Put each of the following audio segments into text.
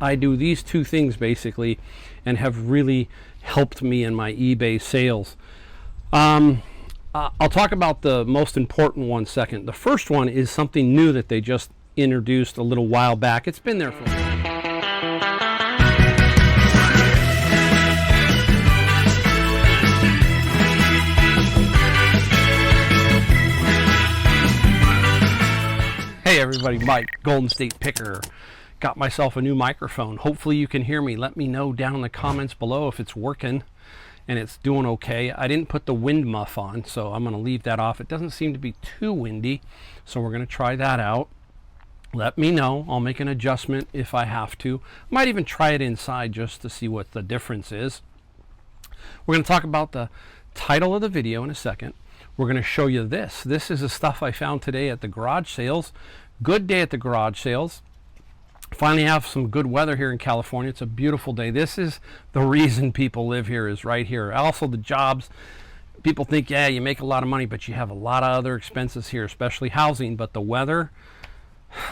I do these two things basically and have really helped me in my eBay sales. I'll talk about the most important one second. The first one is something new that they just introduced a little while back. It's been there for a while. Hey everybody, Mike, Golden State Picker. Got myself a new microphone. Hopefully you can hear me. Let me know down in the comments below if it's working and it's doing okay. I didn't put the wind muff on, so I'm going to leave that off. It doesn't seem to be too windy, so we're going to try that out. Let me know. I'll make an adjustment if I have to. Might even try it inside just to see what the difference is. We're going to talk about the title of the video in a second. We're going to show you this. This is the stuff I found today at the garage sales. Good day at the garage sales. Finally have some good weather here in California. It's a beautiful day. This is the reason people live here, is right here. Also the jobs. People think, yeah, you make a lot of money, but you have a lot of other expenses here, especially housing. But the weather,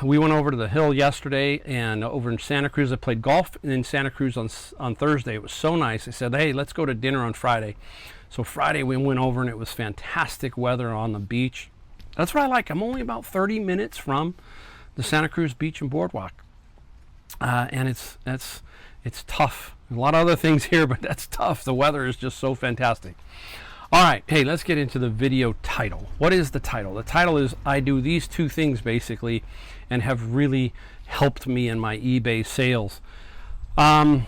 we went over to the hill yesterday and over in Santa Cruz. I played golf in Santa Cruz on Thursday. It was so nice. I said, hey, let's go to dinner on Friday. So Friday we went over and it was fantastic weather on the beach. That's what I like. I'm only about 30 minutes from the Santa Cruz Beach and Boardwalk. And it's tough. A lot of other things here, but that's tough. The weather is just so fantastic. All right, hey, let's get into the video title. What is the title? The title is I do these two things basically and have really helped me in my eBay sales. I'll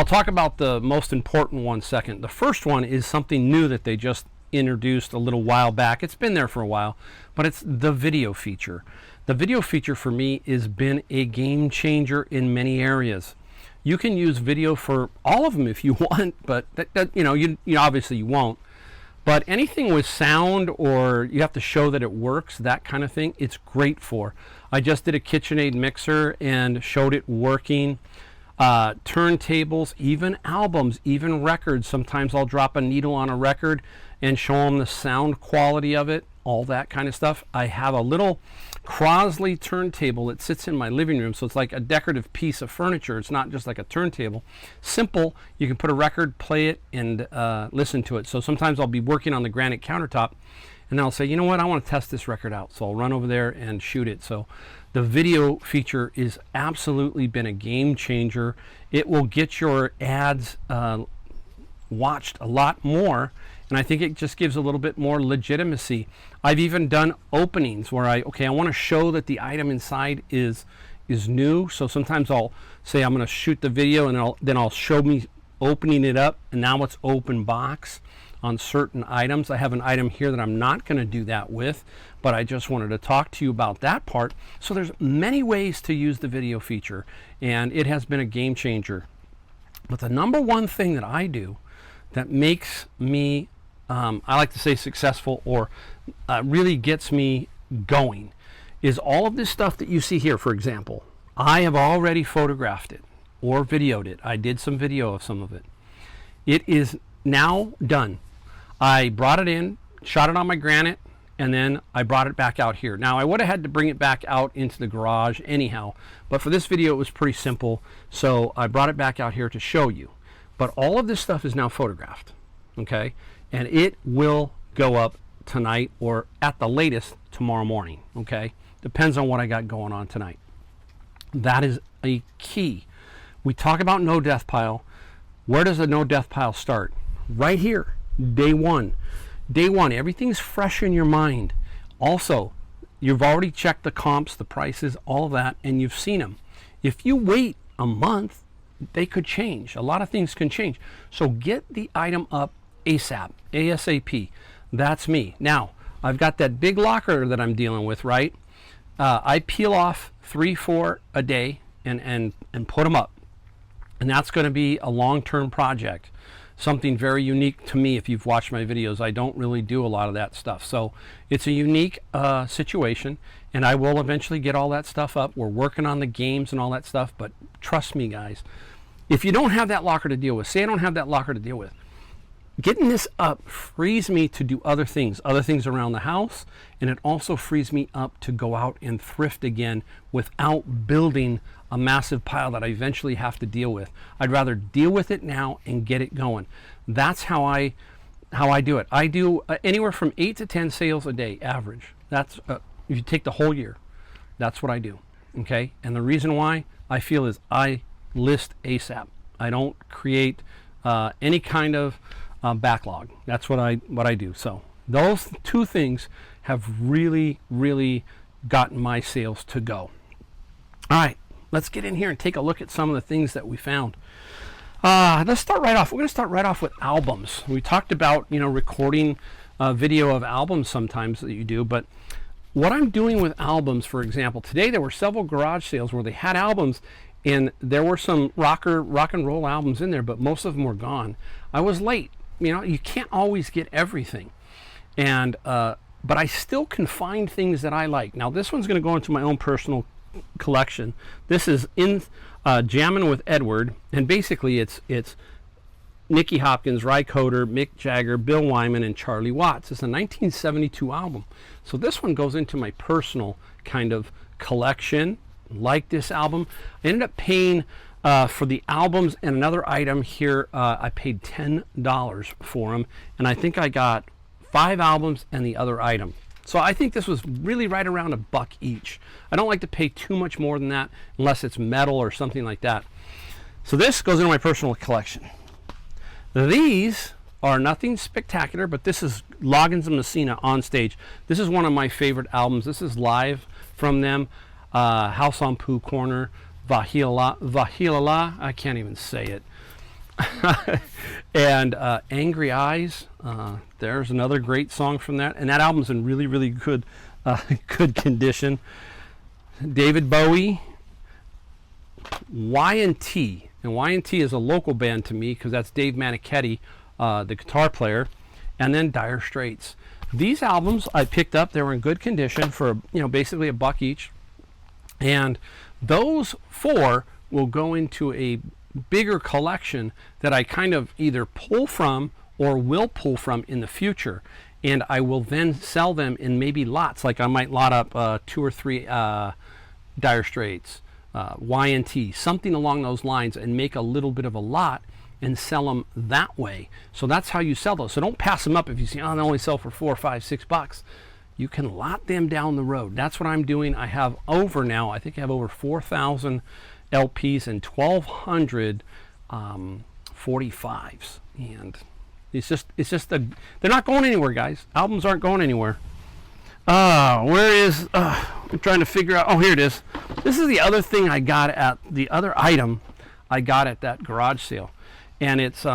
talk about the most important one second. The first one is something new that they just introduced a little while back. It's been there for a while, but it's the video feature. The video feature for me has been a game changer in many areas. You can use video for all of them if you want, but you obviously you won't. But anything with sound, or you have to show that it works, that kind of thing, it's great for. I just did a KitchenAid mixer and showed it working. Turntables, even albums, even records. Sometimes I'll drop a needle on a record and show them the sound quality of it, all that kind of stuff. I have a little Crosley turntable that sits in my living room, so it's like a decorative piece of furniture. It's not just like a turntable. Simple. You can put a record, play it, and listen to it. So sometimes I'll be working on the granite countertop and I'll say, you know what, I want to test this record out. So I'll run over there and shoot it. So the video feature is absolutely been a game changer. It will get your ads watched a lot more, and I think it just gives a little bit more legitimacy. I've even done openings where I want to show that the item inside is new. So sometimes I'll say I'm going to shoot the video and then I'll show me opening it up, and now it's open box on certain items. I have an item here that I'm not going to do that with, but I just wanted to talk to you about that part. So there's many ways to use the video feature, and it has been a game changer. But the number one thing that I do that makes me, I like to say successful, or really gets me going, is all of this stuff that you see here. For example, I have already photographed it or videoed it. I did some video of some of it. It is now done. I brought it in, shot it on my granite, and then I brought it back out here. Now I would have had to bring it back out into the garage anyhow, but for this video it was pretty simple, so I brought it back out here to show you. But all of this stuff is now photographed, okay? And it will go up tonight or at the latest tomorrow morning, okay? Depends on what I got going on tonight. That is a key. We talk about no death pile. Where does a no death pile start? Right here. Day one. Day one, everything's fresh in your mind. Also, you've already checked the comps, the prices, all of that, and you've seen them. If you wait a month, they could change. A lot of things can change. So get the item up ASAP, ASAP. That's me. Now, I've got that big locker that I'm dealing with, right? I peel off 3-4 a day and put them up. And that's going to be a long-term project. Something very unique to me. If you've watched my videos, I don't really do a lot of that stuff. So it's a unique situation, and I will eventually get all that stuff up. We're working on the games and all that stuff, but trust me, guys, if you don't have that locker to deal with, say I don't have that locker to deal with, getting this up frees me to do other things around the house, and it also frees me up to go out and thrift again without building a massive pile that I eventually have to deal with. I'd rather deal with it now and get it going. That's how I do it. I do anywhere from 8 to 10 sales a day average. That's if you take the whole year, that's what I do. Okay, and the reason why I feel is I list ASAP. I don't create any kind of backlog. That's what I do. So those two things have really gotten my sales to go. All right, let's get in here and take a look at some of the things that we found. Let's start right off. We're going to start right off with albums. We talked about, recording video of albums sometimes that you do, but what I'm doing with albums, for example, today there were several garage sales where they had albums, and there were some rock and roll albums in there, but most of them were gone. I was late. You can't always get everything, and but I still can find things that I like. Now this one's going to go into my own personal collection. This is in Jammin' with Edward, and basically it's Nicky Hopkins, Ry Coder, Mick Jagger, Bill Wyman, and Charlie Watts. It's a 1972 album. So this one goes into my personal kind of collection. Like this album. I ended up paying for the albums and another item here. I paid $10 for them, and I think I got 5 albums and the other item. So I think this was really right around $1 each. I don't like to pay too much more than that unless it's metal or something like that. So this goes into my personal collection. These are nothing spectacular, but this is Loggins and Messina on stage. This is one of my favorite albums. This is live from them. House on Pooh Corner, Vahilala, I can't even say it. And Angry Eyes, there's another great song from that, and that album's in really good good condition. David Bowie, Y&T, and Y&T is a local band to me because that's Dave Manichetti, the guitar player, and then Dire Straits. These albums I picked up. They were in good condition for basically $1 each, and those 4 will go into a bigger collection that I kind of either pull from or will pull from in the future, and I will then sell them in maybe lots. Like I might lot up 2 or 3 Dire Straits, Y&T, something along those lines, and make a little bit of a lot and sell them that way. So that's how you sell those. So don't pass them up if you see, oh, they only sell for $4, $5, $6. You can lot them down the road. That's what I'm doing. I have over now, I think I have over 4,000 LPs and 1,200 45s, and they're not going anywhere, guys. Albums aren't going anywhere. Where is I'm trying to figure out. Oh, here it is. This is the other thing I got at the other item I got at that garage sale, and it's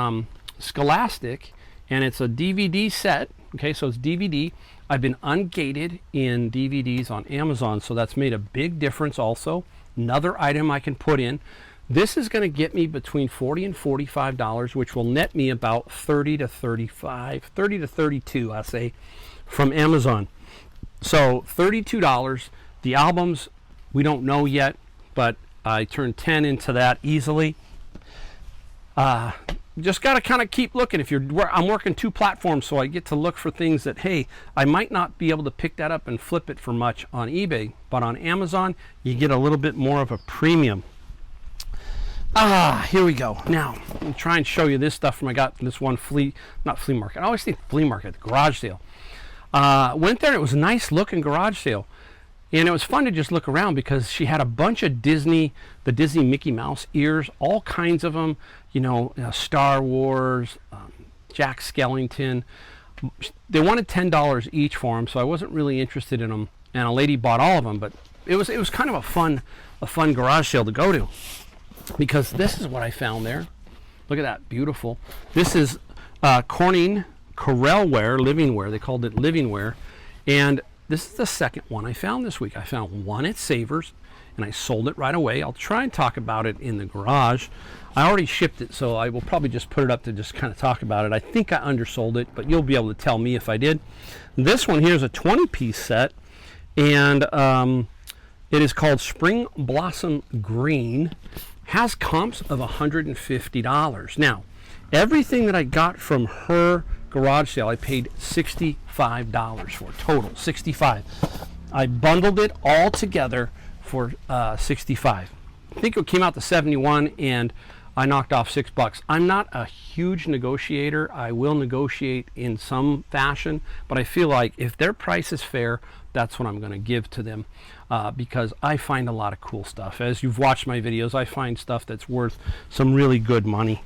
Scholastic, and it's a DVD set. Okay, so it's DVD. I've been ungated in DVDs on Amazon, so that's made a big difference also. Another item I can put in. This is going to get me between $40 and $45, which will net me about $30 to $32, I say, from Amazon. So $32. The albums, we don't know yet, but I turned 10 into that easily. Just got to kind of keep looking. I'm working 2 platforms, so I get to look for things that, hey, I might not be able to pick that up and flip it for much on eBay, but on Amazon, you get a little bit more of a premium. Here we go. Now, I'm trying to show you this stuff from I got this one not flea market. I always think flea market, garage sale. Went there, it was a nice looking garage sale. And it was fun to just look around because she had a bunch of the Disney Mickey Mouse ears, all kinds of them, Star Wars, Jack Skellington. They wanted $10 each for them, so I wasn't really interested in them. And a lady bought all of them, but it was kind of a fun garage sale to go to, because this is what I found there. Look at that, beautiful. This is Corning Corelware, Livingware. They called it Livingware, and this is the second one I found this week. I found one at Savers, and I sold it right away. I'll try and talk about it in the garage. I already shipped it, so I will probably just put it up to just kind of talk about it. I think I undersold it, but you'll be able to tell me if I did. This one here is a 20-piece set, and it is called Spring Blossom Green. Has comps of $150. Now, everything that I got from her garage sale, I paid $65 for total. $65. I bundled it all together for $65. think it came out to 71, and I knocked off $6. I'm not a huge negotiator. I will negotiate in some fashion, but I feel like if their price is fair, that's what I'm going to give to them, because I find a lot of cool stuff. As you've watched my videos, I find stuff that's worth some really good money.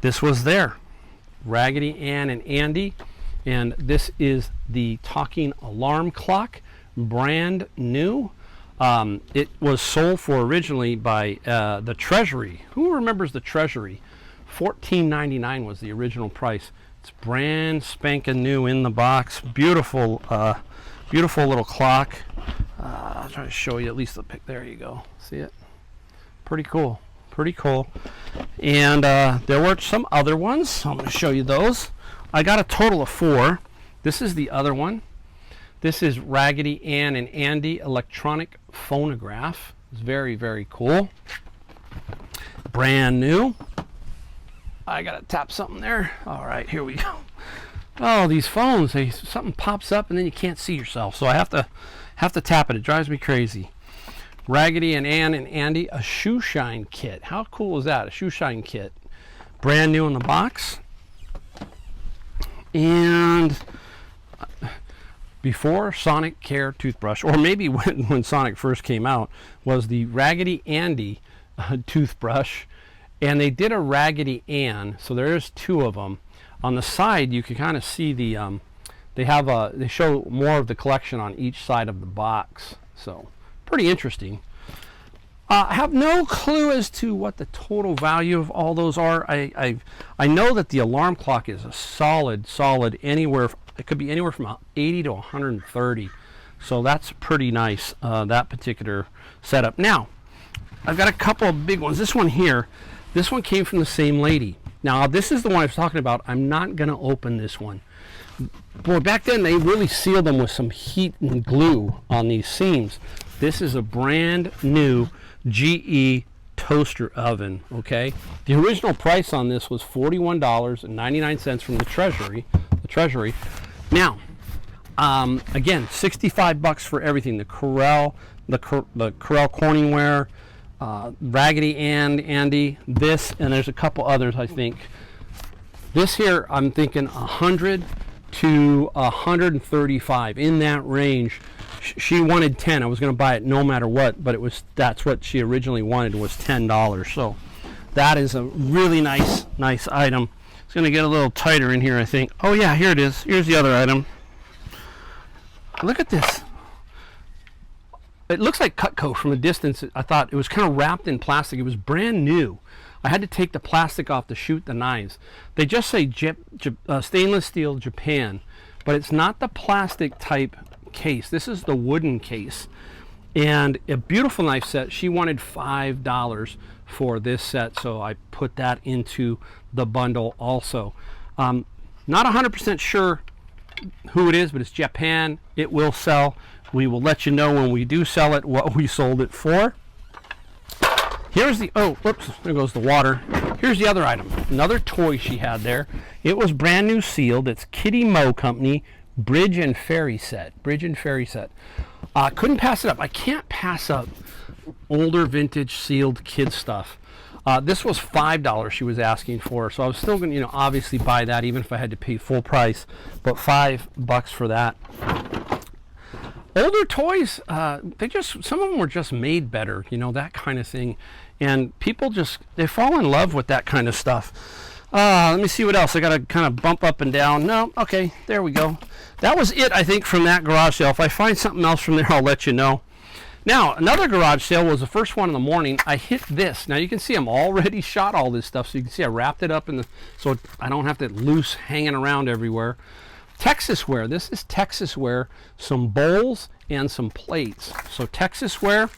This was there, Raggedy Ann and Andy, and this is the talking alarm clock, brand new. It was sold for originally by the Treasury. Who remembers the Treasury? $14.99 was the original price. It's brand spanking new in the box. Beautiful, beautiful little clock. I'll try to show you at least the pic. There you go. See it? Pretty cool. Pretty cool. And there were some other ones. So I'm going to show you those. I got a total of 4. This is the other one. This is Raggedy Ann and Andy electronic phonograph. It's very, very cool. Brand new. I gotta tap something there. All right, here we go. Oh, these phones, something pops up and then you can't see yourself. So I have to tap it. It drives me crazy. Raggedy and Ann and Andy, a shoe shine kit. How cool is that? A shoe shine kit. Brand new in the box. And before Sonic Care toothbrush, or maybe when Sonic first came out, was the Raggedy Andy toothbrush, and they did a Raggedy Ann, so there's 2 of them. On the side you can kind of see the they show more of the collection on each side of the box, so pretty interesting. I have no clue as to what the total value of all those are. I know that the alarm clock is a solid anywhere. It could be anywhere from 80 to 130. So that's pretty nice, that particular setup. Now, I've got a couple of big ones. This one here, this one came from the same lady. Now, this is the one I was talking about. I'm not going to open this one. Boy, back then they really sealed them with some heat and glue on these seams. This is a brand new GE toaster oven, okay? The original price on this was $41.99 from the Treasury. Now, again, $65 for everything. The Corel Corningware, Raggedy Ann, Andy, this, and there's a couple others, I think. This here, I'm thinking 100 to 135, in that range. She wanted 10. I was going to buy it no matter what, but that's what she originally wanted, was $10. So that is a really nice item. It's going to get a little tighter in here, I think. Oh yeah, here it is. Here's the other item. Look at this. It looks like Cutco from a distance. I thought it was kind of wrapped in plastic. It was brand new. I had to take the plastic off to shoot the knives. They just say stainless steel Japan, but it's not the plastic type case. This is the wooden case, and a beautiful knife set. She wanted $5 for this set, so I put that into the bundle also. Not 100% sure who it is, but it's Japan. It will sell. We will let you know when we do sell it what we sold it for. Here's the, oh, whoops, there goes the water. Here's the other item, another toy she had there. It was brand new sealed. It's Kitty Mo Company Bridge and Ferry set. Couldn't pass it up. I can't pass up older vintage sealed kid stuff. This was $5 she was asking for, so I was still going to, obviously buy that even if I had to pay full price, but $5 for that. Older toys, some of them were just made better, that kind of thing, and people they fall in love with that kind of stuff. Let me see what else. I got to kind of bump up and down. No, okay, there we go. That was it, I think, from that garage sale. If I find something else from there, I'll let you know. Now, another garage sale was the first one in the morning. I hit this. Now, you can see I'm already shot all this stuff, so you can see I wrapped it up so I don't have it loose hanging around everywhere. Texas ware. This is Texas ware. Some bowls and some plates. So Texas ware.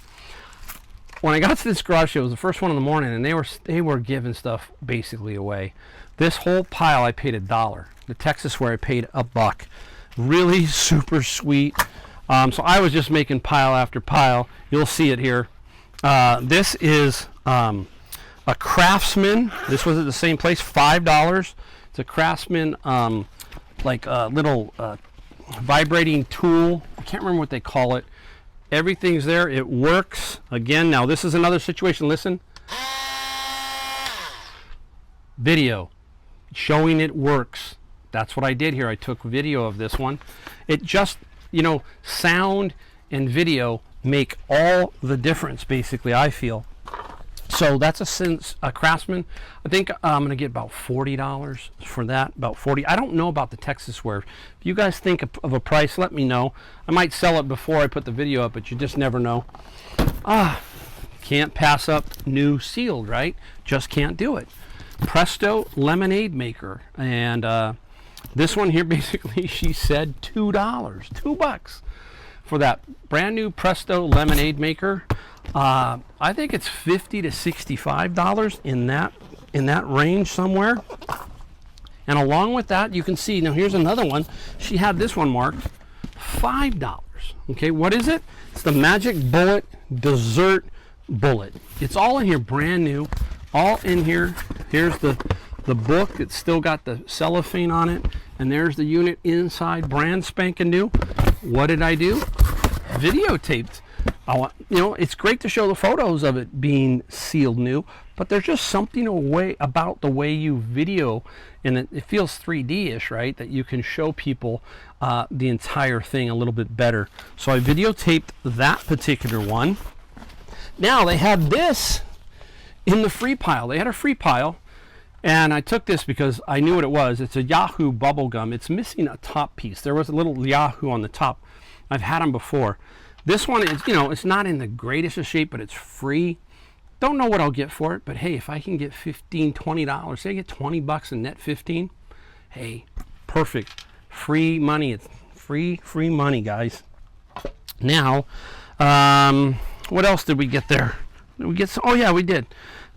When I got to this garage sale, it was the first one in the morning, and they were giving stuff basically away. This whole pile I paid $1. The Texas ware I paid $1. Really super sweet. So I was just making pile after pile. You'll see it here. This is a Craftsman. This was at the same place, $5. It's a Craftsman, like a little vibrating tool. I can't remember what they call it. Everything's there. It works. Again, now this is another situation. Listen. Video. Showing it works. That's what I did here. I took video of this one. It just, you know, sound and video make all the difference, basically, I feel. So that's a Craftsman. I think I'm going to get about $40 for that. About 40. I don't know about the Texas ware. If you guys think of a price, let me know. I might sell it before I put the video up, but you just never know. Can't pass up new sealed, right? Just can't do it. Presto lemonade maker. And this one here, basically, she said $2, $2 for that brand new Presto lemonade maker. I think it's $50 to $65 in that range somewhere. And along with that, you can see, now here's another one. She had this one marked $5. Okay, what is it? It's the Magic Bullet Dessert Bullet. It's all in here, brand new, all in here. Here's the book. It's still got the cellophane on it, and there's the unit inside, brand spanking new. What did I do? Videotaped. You know, it's great to show the photos of it being sealed new, but there's just something about the way you video, and it feels 3D-ish, right? That you can show people the entire thing a little bit better. So I videotaped that particular one. Now they had this in the free pile. They had a free pile, and I took this because I knew what it was. It's a Yahoo bubble gum. It's missing a top piece. There was a little Yahoo on the top. I've had them before. This one is, you know, it's not in the greatest of shape, but it's free. Don't know what I'll get for it, but hey, if I can get $15, $20, say I get $20 and net 15, hey, perfect. Free money. It's free money, guys. Now, what else did we get there? Did we get some? Oh yeah, we did.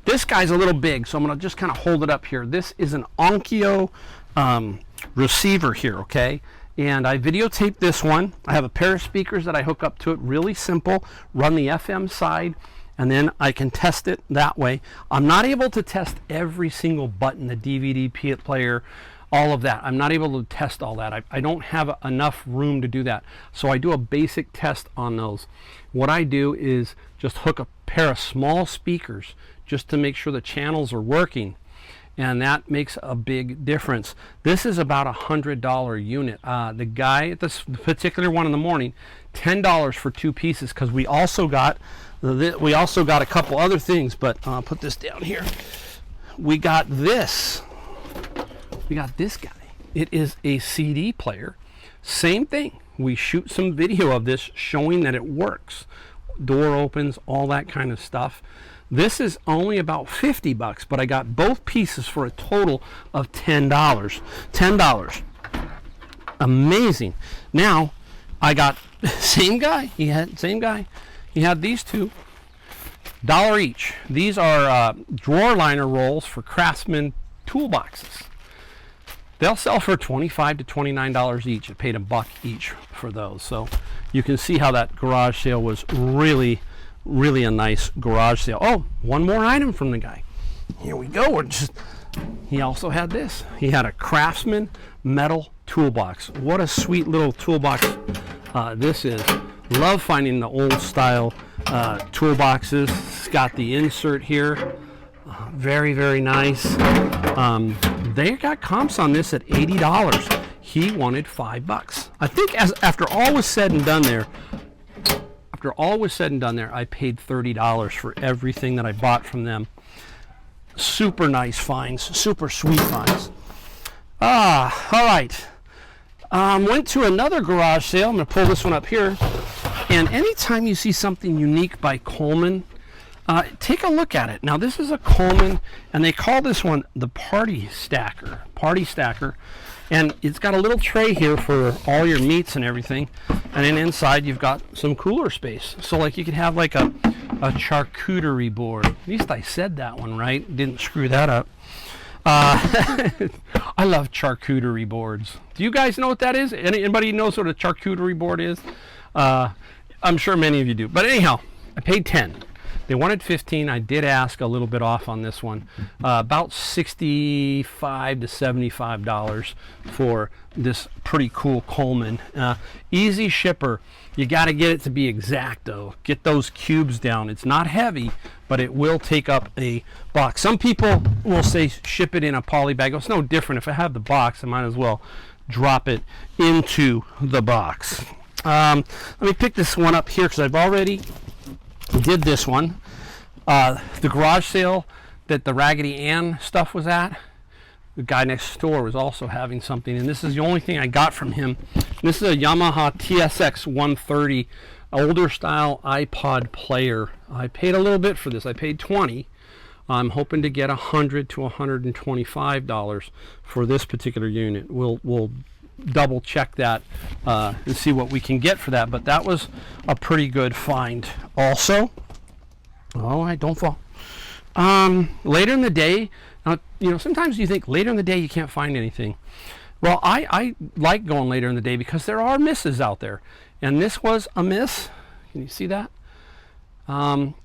This guy's a little big, so I'm gonna just kind of hold it up here. This is an Onkyo receiver here, okay? And I videotaped this one. I have a pair of speakers that I hook up to it. Really simple. Run the FM side, and then I can test it that way. I'm not able to test every single button, the DVD player, all of that. I'm not able to test all that. I don't have enough room to do that. So I do a basic test on those. What I do is just hook a pair of small speakers just to make sure the channels are working. And that makes a big difference. This is about $100 unit. The guy at this particular one in the morning, $10 for 2 pieces, because we also got a couple other things. But I'll put this down here. We got this. We got this guy. It is a CD player. Same thing. We shoot some video of this showing that it works. Door opens, all that kind of stuff. This is only about $50, but I got both pieces for a total of $10. $10. Amazing. Now I got same guy. He had these two. $1 each. These are drawer liner rolls for Craftsman toolboxes. They'll sell for $25 to $29 each. I paid $1 each for those. So you can see how that garage sale was really a nice garage sale. Oh, one more item from the guy. Here we go. He also had this. He had a Craftsman metal toolbox. What a sweet little toolbox this is. Love finding the old style toolboxes. It's got the insert here. Very nice. They got comps on this at $80. He wanted $5. I think after all was said and done there, I paid $30 for everything that I bought from them. Super nice finds, super sweet finds. All right. Went to another garage sale. I'm going to pull this one up here. And anytime you see something unique by Coleman, take a look at it. Now, this is a Coleman, and they call this one the Party Stacker. And it's got a little tray here for all your meats and everything. And then inside you've got some cooler space. So like you could have like a charcuterie board. At least I said that one right. Didn't screw that up. I love charcuterie boards. Do you guys know what that is? Anybody knows what a charcuterie board is? I'm sure many of you do. But anyhow, I paid $10. They wanted 15. I did ask a little bit off on this one, about $65 to $75 for this pretty cool Coleman. Easy shipper. You got to get it to be exact though. Get those cubes down. It's not heavy, but it will take up a box. Some people will say ship it in a poly bag. It's no different. If I have the box, I might as well drop it into the box. Let me pick this one up here because I've already did this one. The garage sale that the Raggedy Ann stuff was at, the guy next door was also having something, and this is the only thing I got from him. This is a Yamaha TSX 130 older style iPod player. I paid a little bit for this. I paid $20. I'm hoping to get $100 to $125 for this particular unit. We'll double check that and see what we can get for that, but that was a pretty good find. Also, oh, don't fall. Later in the day, sometimes you think later in the day you can't find anything. Well, I like going later in the day because there are misses out there, and this was a miss. Can you see that?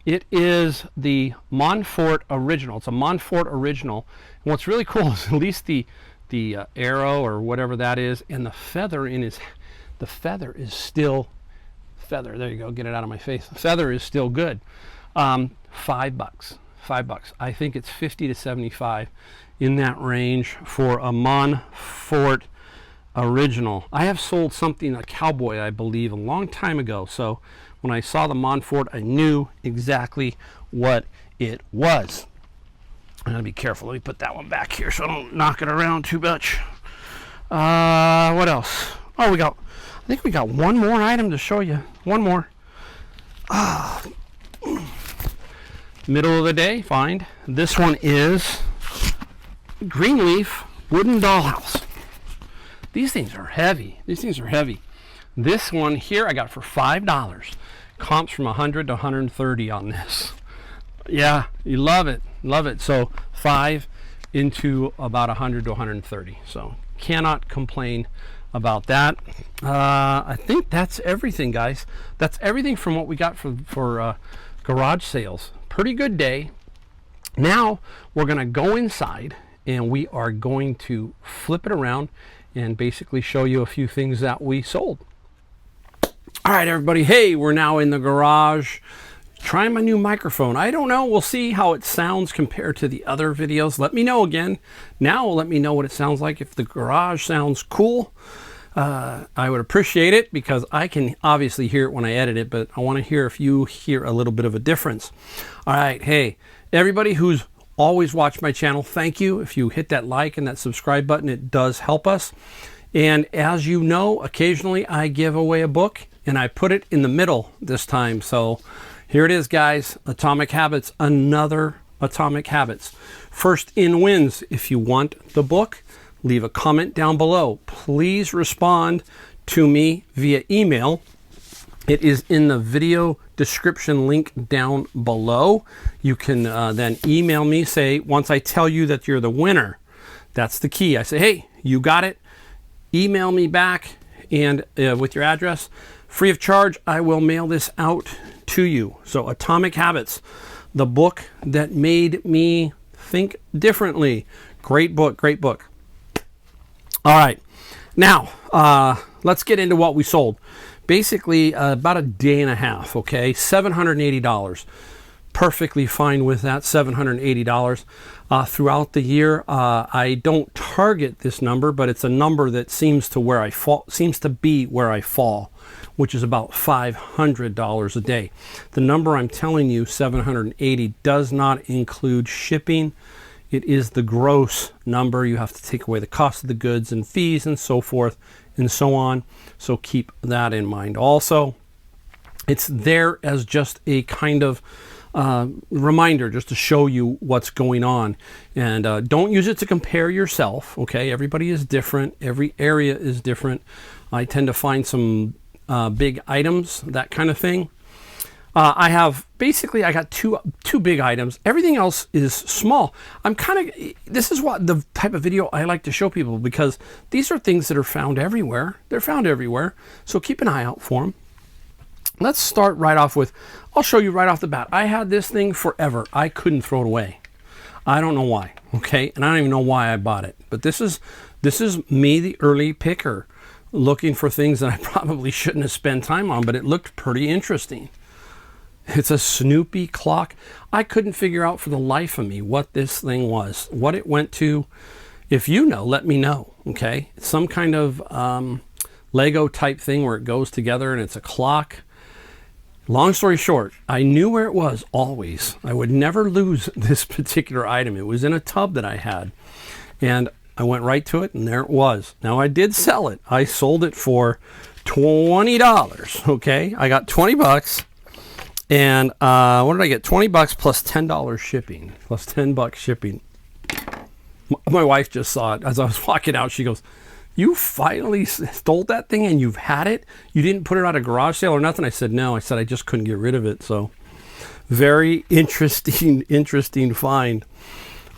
It is the Montfort original. It's a Montfort original. And what's really cool is at least the arrow or whatever that is, and the feather is still feather. There you go. Get it out of my face. The feather is still good. $5. $5. I think it's 50 to 75 in that range for a Montfort original. I have sold something, a Cowboy, I believe, a long time ago. So when I saw the Montfort, I knew exactly what it was. I gotta be careful. Let me put that one back here so I don't knock it around too much. What else? Oh, I think we got one more item to show you. One more. Middle of the day find. This one is Greenleaf wooden dollhouse. These things are heavy. This one here I got for $5. Comps from 100 to 130 on this. Yeah, you love it. So 5 into about 100 to 130. So cannot complain about that. I think that's everything, guys. That's everything from what we got for garage sales. Pretty good day. Now we're going to go inside and we are going to flip it around and basically show you a few things that we sold. All right, everybody. Hey, we're now in the garage trying my new microphone. I don't know. We'll see how it sounds compared to the other videos. Let me know again. Now let me know what it sounds like. If the garage sounds cool, I would appreciate it because I can obviously hear it when I edit it, but I want to hear if you hear a little bit of a difference. All right. Hey, everybody who's always watched my channel, thank you. If you hit that like and that subscribe button, it does help us. And as you know, occasionally I give away a book and I put it in the middle this time. So here it is, guys. Atomic Habits, another Atomic Habits. First in wins. If you want the book, leave a comment down below. Please respond to me via email. It is in the video description link down below. You can then email me, say, once I tell you that you're the winner. That's the key. I say, hey, you got it. Email me back and with your address. Free of charge, I will mail this out to you. So Atomic Habits, the book that made me think differently. Great book, great book. All right, now let's get into what we sold. Basically, about a day and a half, okay? $780. Perfectly fine with that, $780. Throughout the year, I don't target this number, but it's a number that seems to be where I fall, which is about $500 a day. The number I'm telling you, 780, does not include shipping. It is the gross number. You have to take away the cost of the goods and fees and so forth and so on. So keep that in mind. Also, it's there as just a kind of reminder, just to show you what's going on. And don't use it to compare yourself, okay? Everybody is different. Every area is different. I tend to find some big items, that kind of thing. I got two big items. Everything else is small. This is what the type of video I like to show people, because these are things that are found everywhere. They're found everywhere. So keep an eye out for them. let's start right off with, I'll show you right off the bat. I had this thing forever. I couldn't throw it away. I don't know why, okay? And I don't even know why I bought it. But this is me, the early picker, looking for things that I probably shouldn't have spent time on, but it looked pretty interesting. It's a Snoopy clock. I couldn't figure out for the life of me what this thing was, what it went to. If you know, let me know, okay? It's some kind of Lego type thing where it goes together and it's a clock. Long story short, I knew where it was always. I would never lose this particular item. It was in a tub that I had. And I went right to it and there it was. Now I did sell it. I sold it for $20, okay? I got 20 bucks. And what did I get? 20 bucks plus $10 shipping. Plus 10 bucks shipping. My wife just saw it as I was walking out. She goes, "You finally stole that thing and you've had it? You didn't put it at a garage sale or nothing?" I said, "No." I said, "I just couldn't get rid of it." So very interesting find.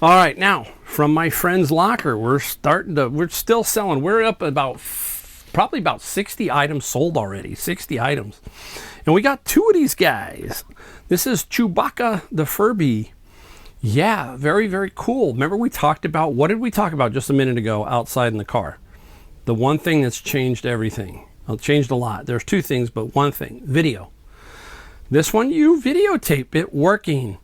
All right, now from my friend's locker, we're still selling. We're up probably about 60 items sold already, 60 items. And we got two of these guys. This is Chewbacca the Furby. Yeah, very, very cool. Remember we talked about, what did we talk about just a minute ago outside in the car? The one thing that's changed everything. Well, it changed a lot. There's two things, but one thing, video. This one, you videotape it working.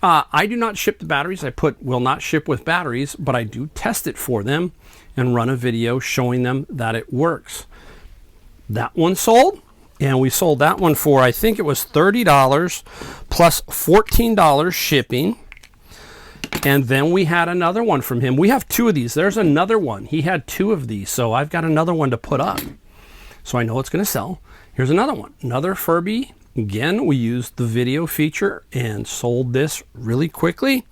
I do not ship the batteries. I put will not ship with batteries, but I do test it for them and run a video showing them that it works. That one sold, and we sold that one for, I think it was $30 plus $14 shipping. And then we had another one from him. We have two of these. There's another one. He had two of these, so I've got another one to put up. So I know it's going to sell. Here's another one. Another Furby. Again, we used the video feature and sold this really quickly.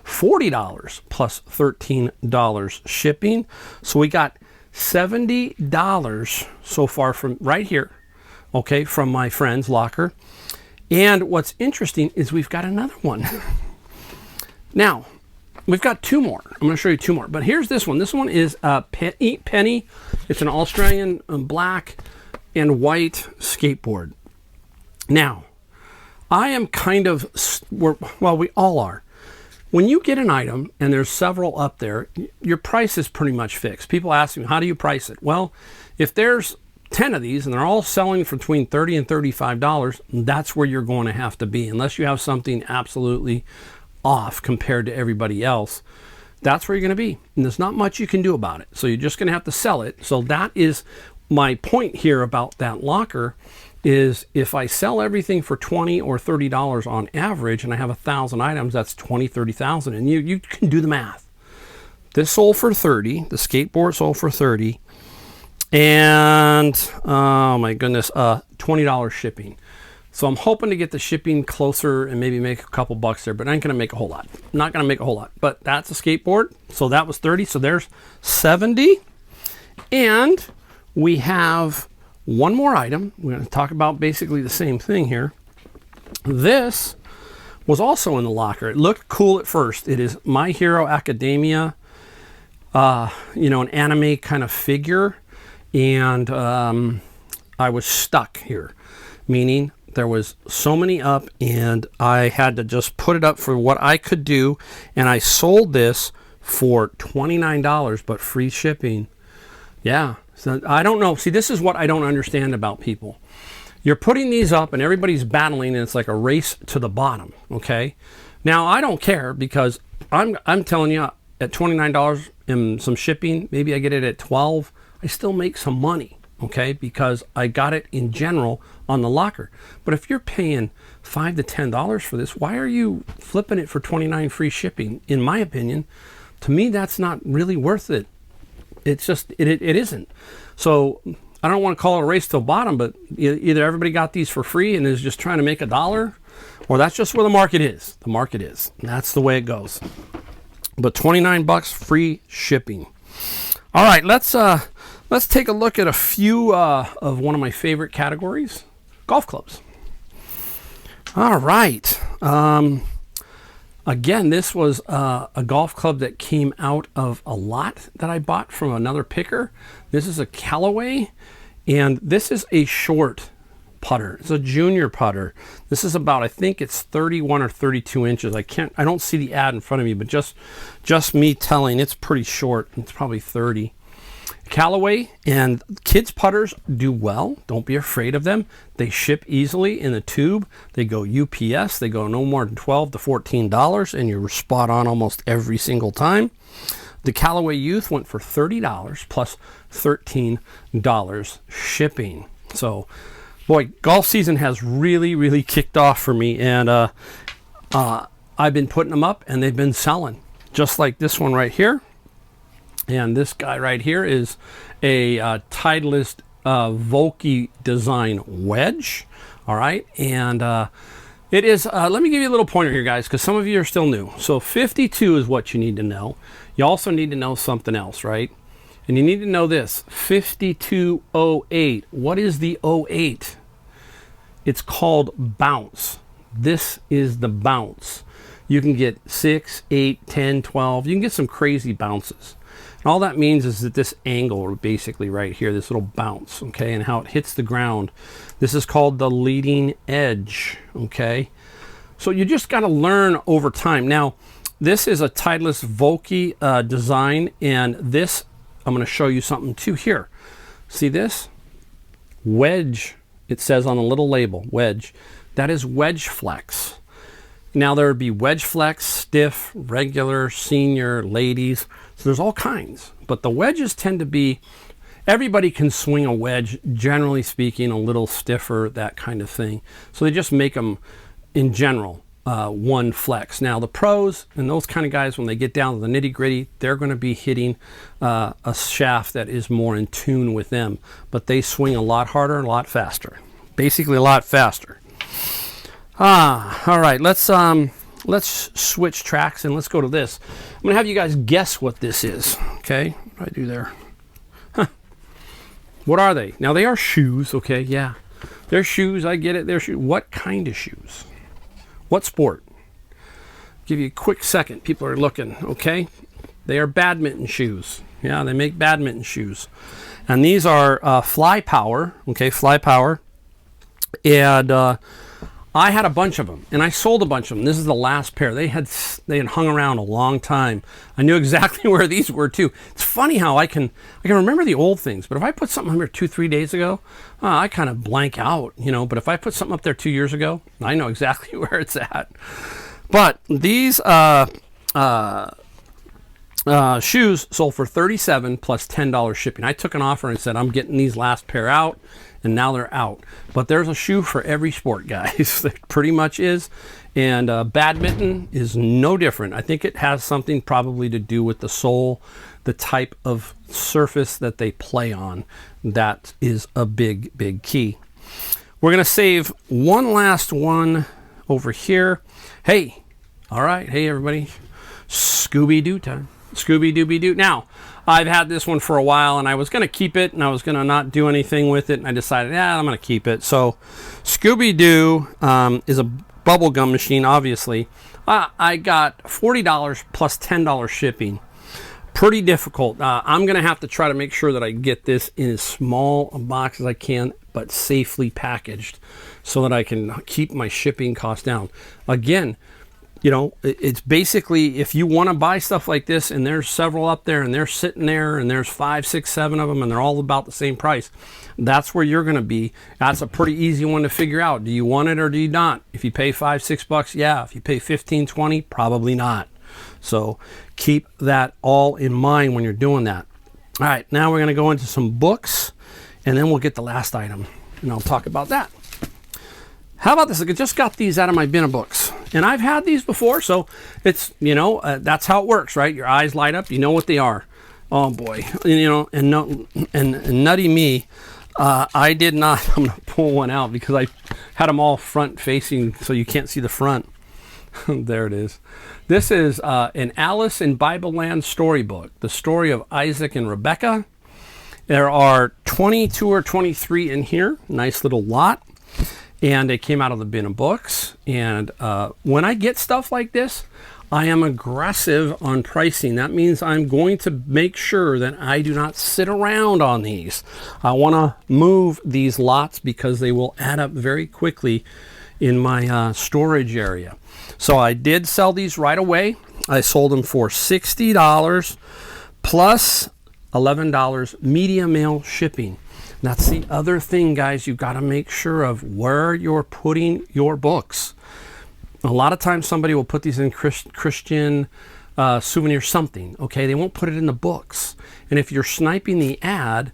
$40 plus $13 shipping. So we got $70 so far from right here, okay, from my friend's locker. And what's interesting is we've got another one. Now, we've got two more. I'm going to show you two more. But here's this one. This one is a Penny. It's an Australian black and white skateboard. Now, I am kind of, well, we all are. When you get an item and there's several up there, your price is pretty much fixed. People ask me, how do you price it? Well, if there's 10 of these and they're all selling for between $30 and $35, that's where you're going to have to be. Unless you have something absolutely off compared to everybody else, that's where you're going to be. And there's not much you can do about it. So you're just going to have to sell it. So that is my point here about that locker, is if I sell everything for $20 or $30 on average and I have 1,000 items, that's 20, 30,000. And you can do the math. This sold for 30. The skateboard sold for 30. And, oh my goodness, $20 shipping. So I'm hoping to get the shipping closer and maybe make a couple bucks there, but I ain't going to make a whole lot. Not going to make a whole lot, but that's a skateboard. So that was 30. So there's 70. And we have one more item. We're going to talk about basically the same thing here. This was also in the locker. It looked cool at first. It is My Hero Academia, an anime kind of figure. And I was stuck here, meaning there was so many up and I had to just put it up for what I could do. And I sold this for $29, but free shipping. Yeah. So I don't know. See, this is what I don't understand about people. You're putting these up and everybody's battling and it's like a race to the bottom. Okay. Now I don't care because I'm telling you at $29 and some shipping, maybe I get it at 12. I still make some money. Okay. Because I got it in general on the locker. But if you're paying $5 to $10 for this, why are you flipping it for $29 free shipping? In my opinion, to me, that's not really worth it. It's just, it isn't. So I don't want to call it a race to the bottom, but either everybody got these for free and is just trying to make $1, or that's just where the market is. The market is. That's the way it goes. But $29 free shipping. All right, let's take a look at a few of one of my favorite categories, golf clubs. All right. Again, this was a golf club that came out of a lot that I bought from another picker. This is a Callaway, and this is a short putter. It's a junior putter. This is about, I think it's 31 or 32 inches. I don't see the ad in front of me, but just me telling, it's pretty short. It's probably 30. Callaway, and kids putters do well. Don't be afraid of them. They ship easily in a tube. They go UPS. They go no more than $12 to $14, and you're spot on almost every single time. The Callaway Youth went for $30 plus $13 shipping. So, boy, golf season has really kicked off for me, and I've been putting them up, and they've been selling. Just like this one right here. And this guy right here is a Titleist Volkey design wedge. All right, and it is, let me give you a little pointer here, guys, because some of you are still new. So 52 is what you need to know. You also need to know something else, right? And you need to know this, 5208. What is the 08? It's called bounce. This is the bounce. You can get 6, 8, 10, 12. You can get some crazy bounces. And all that means is that this angle, basically right here, this little bounce, okay, and how it hits the ground, this is called the leading edge, okay? So you just got to learn over time. Now, this is a Titleist Volkey design, and this, I'm going to show you something too here. See this? Wedge, it says on the little label, wedge. That is wedge flex. Now, there would be wedge flex, stiff, regular, senior, ladies. So there's all kinds. But the wedges tend to be, everybody can swing a wedge, generally speaking, a little stiffer, that kind of thing. So they just make them, in general, one flex. Now, the pros and those kind of guys, when they get down to the nitty-gritty, they're going to be hitting a shaft that is more in tune with them. But they swing a lot harder and a lot faster. Basically, a lot faster. All right, let's switch tracks and let's go to this. I'm gonna have you guys guess what this is. Okay, what do I do there? Huh. What are they? Now, they are shoes. Okay, yeah, they're shoes. I get it. They're shoes. What kind of shoes? What sport? Give you a quick second. People are looking. Okay, they are badminton shoes. Yeah, they make badminton shoes, and these are Fly Power. Okay, Fly Power, and I had a bunch of them, and I sold a bunch of them. This is the last pair. They had hung around a long time. I knew exactly where these were too. It's funny how I can remember the old things, but if I put something up here 2-3 days ago, I kind of blank out, you know. But if I put something up there 2 years ago, I know exactly where it's at. But these shoes sold for $37 plus $10 shipping. I took an offer and said, I'm getting these last pair out. And now they're out. But there's a shoe for every sport, guys. There pretty much is. And badminton is no different. I think it has something probably to do with the sole, the type of surface that they play on. That is a big key. We're going to save one last one over here. Hey, all right. Hey, everybody. Scooby-Doo time. Scooby-Dooby-Doo. Now, I've had this one for a while, and I was going to keep it, and I was going to not do anything with it, and I decided, I'm going to keep it. So, Scooby-Doo is a bubble gum machine, obviously. I got $40 plus $10 shipping. Pretty difficult. I'm going to have to try to make sure that I get this in as small a box as I can, but safely packaged, so that I can keep my shipping costs down. Again, you know, it's basically, if you want to buy stuff like this, and there's several up there, and they're sitting there, and there's 5, 6, 7 of them, and they're all about the same price, that's where you're going to be. That's a pretty easy one to figure out. Do you want it or do you not? If you pay $5, $6, yeah. If you pay $15, $20, probably not. So keep that all in mind when you're doing that. All right, now we're going to go into some books, and then we'll get the last item, and I'll talk about that. How about this? I just got these out of my bin of books. And I've had these before, so it's, you know, that's how it works, right? Your eyes light up, you know what they are. Oh boy, you know, and nutty me, I did not. I'm gonna pull one out because I had them all front facing, so you can't see the front. There it is. This is an Alice in Bible Land storybook, the story of Isaac and Rebecca. There are 22 or 23 in here, nice little lot. And they came out of the bin of books. And when I get stuff like this, I am aggressive on pricing. That means I'm going to make sure that I do not sit around on these. I want to move these lots because they will add up very quickly in my storage area. So I did sell these right away. I sold them for $60 plus $11 media mail shipping. That's the other thing, guys, you've got to make sure of where you're putting your books. A lot of times somebody will put these in Christian souvenir something, okay? They won't put it in the books. And if you're sniping the ad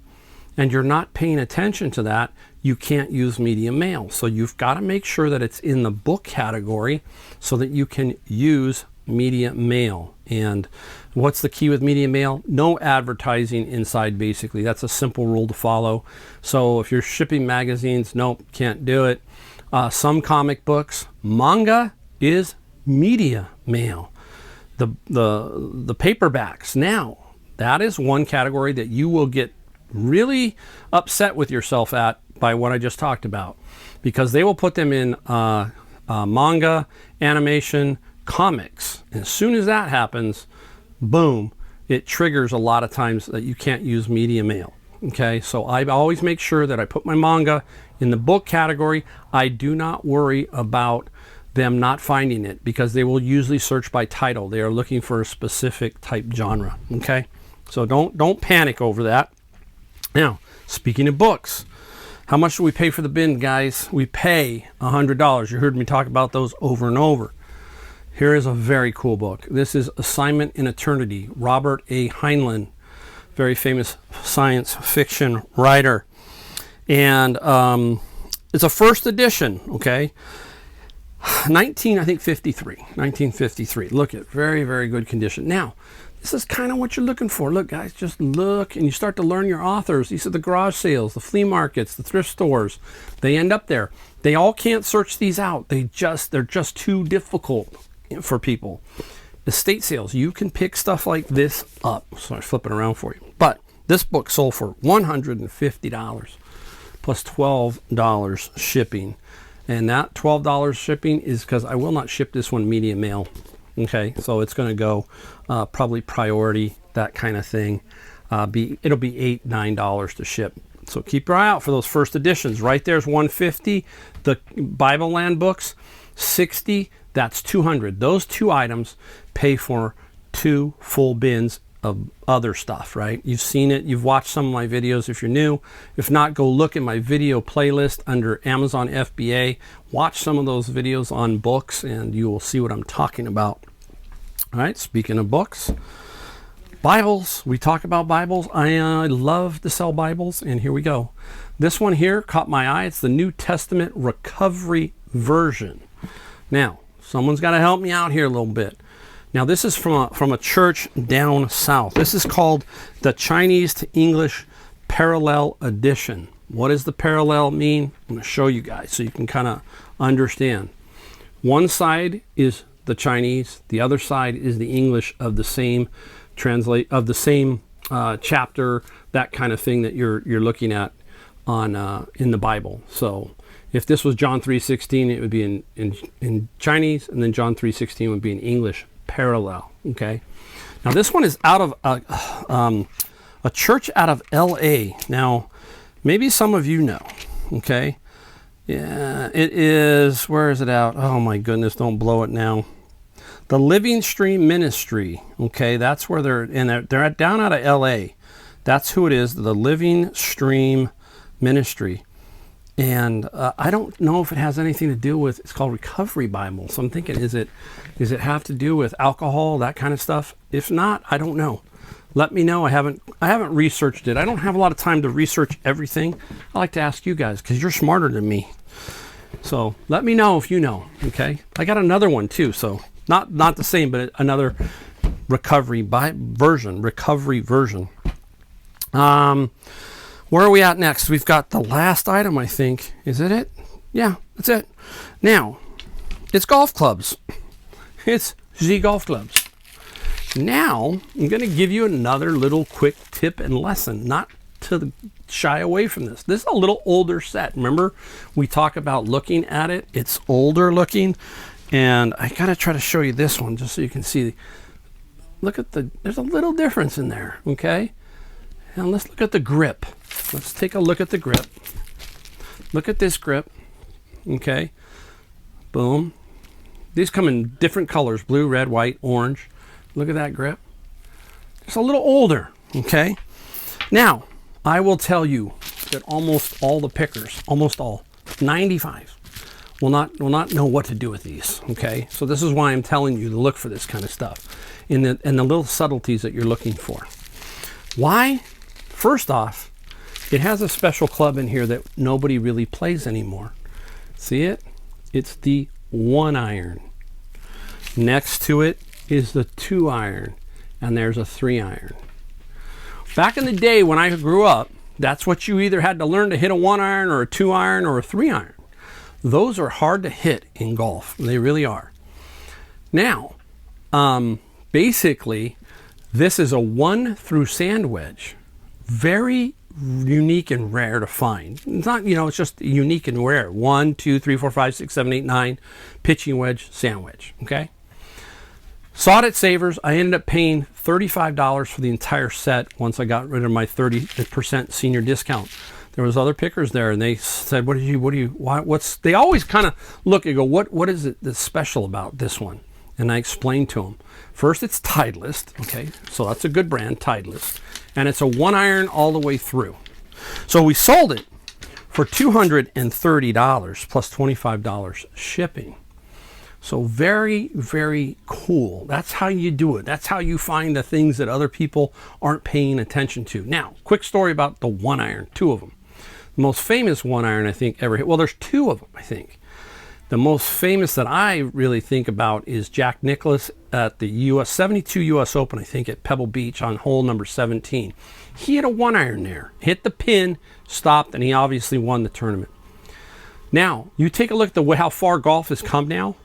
and you're not paying attention to that, you can't use media mail. So you've got to make sure that it's in the book category so that you can use media mail. And what's the key with media mail? No advertising inside, basically. That's a simple rule to follow. So if you're shipping magazines, nope, can't do it. Some comic books, manga is media mail. The paperbacks, now that is one category that you will get really upset with yourself at by what I just talked about, because they will put them in manga, animation, comics. And as soon as that happens, boom, it triggers a lot of times that you can't use media mail. Okay, so I always make sure that I put my manga in the book category. I do not worry about them not finding it because they will usually search by title. They are looking for a specific type genre. Okay, so don't panic over that. Now, speaking of books, how much do we pay for the bin, guys? We pay $100. You heard me talk about those over and over. Here is a very cool book. This is Assignment in Eternity, Robert A. Heinlein, very famous science fiction writer. And it's a first edition, okay? 1953. Look at very, very good condition. Now, this is kind of what you're looking for. Look, guys, just look and you start to learn your authors. These are the garage sales, the flea markets, the thrift stores. They end up there. They all can't search these out. They're just too difficult for people. Estate sales, you can pick stuff like this up. So I flip it around for you. But this book sold for $150 plus $12 shipping. And that $12 shipping is because I will not ship this one media mail. Okay, so it's going to go probably priority, that kind of thing. It'll be $8-9 to ship. So keep your eye out for those first editions. Right there's $150. The Bible Land books, $60. That's $200. Those two items pay for 2 full bins of other stuff, right? You've seen it. You've watched some of my videos if you're new. If not, go look at my video playlist under Amazon FBA. Watch some of those videos on books and you will see what I'm talking about. All right, speaking of books, Bibles. We talk about Bibles. I love to sell Bibles, and here we go. This one here caught my eye. It's the New Testament Recovery Version. Now, someone's got to help me out here a little bit. Now, this is from a church down south. This is called the Chinese to English Parallel Edition. What does the parallel mean? I'm going to show you guys so you can kind of understand. One side is the Chinese, the other side is the English of the same chapter, that kind of thing that you're looking at on in the Bible. So if this was John 3:16, it would be in Chinese, and then John 3:16 would be in English parallel. Okay. Now this one is out of a church out of LA. Now, maybe some of you know. Okay. Yeah, it is. Where is it out? Oh my goodness! Don't blow it now. The Living Stream Ministry. Okay, that's where they're down out of LA. That's who it is. The Living Stream Ministry. And I don't know if it has anything to do with, it's called Recovery Bible. So I'm thinking, does it have to do with alcohol, that kind of stuff? If not, I don't know. Let me know. I haven't researched it. I don't have a lot of time to research everything. I like to ask you guys because you're smarter than me. So let me know if you know. Okay, I got another one too. So not the same, but another recovery version. Where are we at next? We've got the last item, I think. Is it? Yeah, that's it. Now, it's golf clubs. It's Z golf clubs. Now, I'm going to give you another little quick tip and lesson, not to shy away from this. This is a little older set. Remember, we talk about looking at it. It's older looking. And I gotta try to show you this one just so you can see. Look at there's a little difference in there, okay? And let's look at the grip. Let's take a look at the grip. Look at this grip, okay? Boom. These come in different colors, blue, red, white, orange. Look at that grip. It's a little older, okay? Now, I will tell you that almost all the pickers, almost all, 95, will not know what to do with these, okay? So this is why I'm telling you to look for this kind of stuff in the little subtleties that you're looking for. Why? First off, it has a special club in here that nobody really plays anymore. See it? It's the 1 iron. Next to it is the 2 iron, and there's a 3 iron. Back in the day when I grew up, that's what you either had to learn to hit a 1 iron or a 2 iron or a 3 iron. Those are hard to hit in golf. They really are. Now, basically, this is a 1 through sand wedge. Very unique and rare to find. It's not, it's just unique and rare. 1, 2, 3, 4, 5, 6, 7, 8, 9, pitching wedge, sand wedge, okay? Saw it at Savers. I ended up paying $35 for the entire set once I got rid of my 30% senior discount. There was other pickers there, and they said, they always kind of look and go, what is it that's special about this one? And I explained to them. First, it's Titleist, okay? So that's a good brand, Titleist. And it's a 1 iron all the way through. So we sold it for $230 plus $25 shipping. So very, very cool. That's how you do it. That's how you find the things that other people aren't paying attention to. Now, quick story about the 1 iron, 2 of them. The most famous 1 iron I think ever hit, well, there's 2 of them, I think. The most famous that I really think about is Jack Nicklaus at the 72 US Open, I think, at Pebble Beach on hole number 17. He had a 1 iron there, hit the pin, stopped, and he obviously won the tournament. Now, you take a look at how far golf has come now.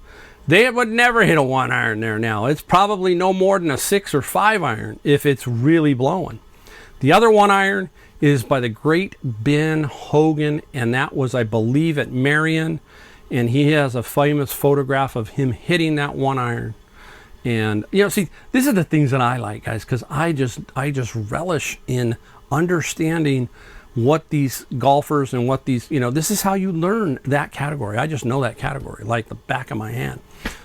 They would never hit a 1 iron there now. It's probably no more than a 6 or 5 iron if it's really blowing. The other 1 iron is by the great Ben Hogan, and that was, I believe, at Marion. And he has a famous photograph of him hitting that 1 iron. And, see, these are the things that I like, guys, because I just relish in understanding what these golfers and what these, this is how you learn that category. I just know that category like the back of my hand.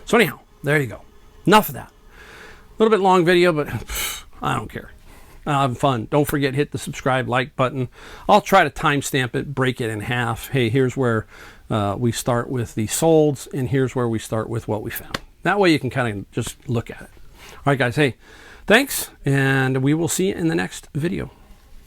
So anyhow, there you go. Enough of that. A little bit long video, but I don't care. Have fun. Don't forget, hit the subscribe, like button. I'll try to timestamp it, break it in half. Hey, here's where we start with the solds, and here's where we start with what we found. That way you can kind of just look at it. All right, guys. Hey, thanks, and we will see you in the next video.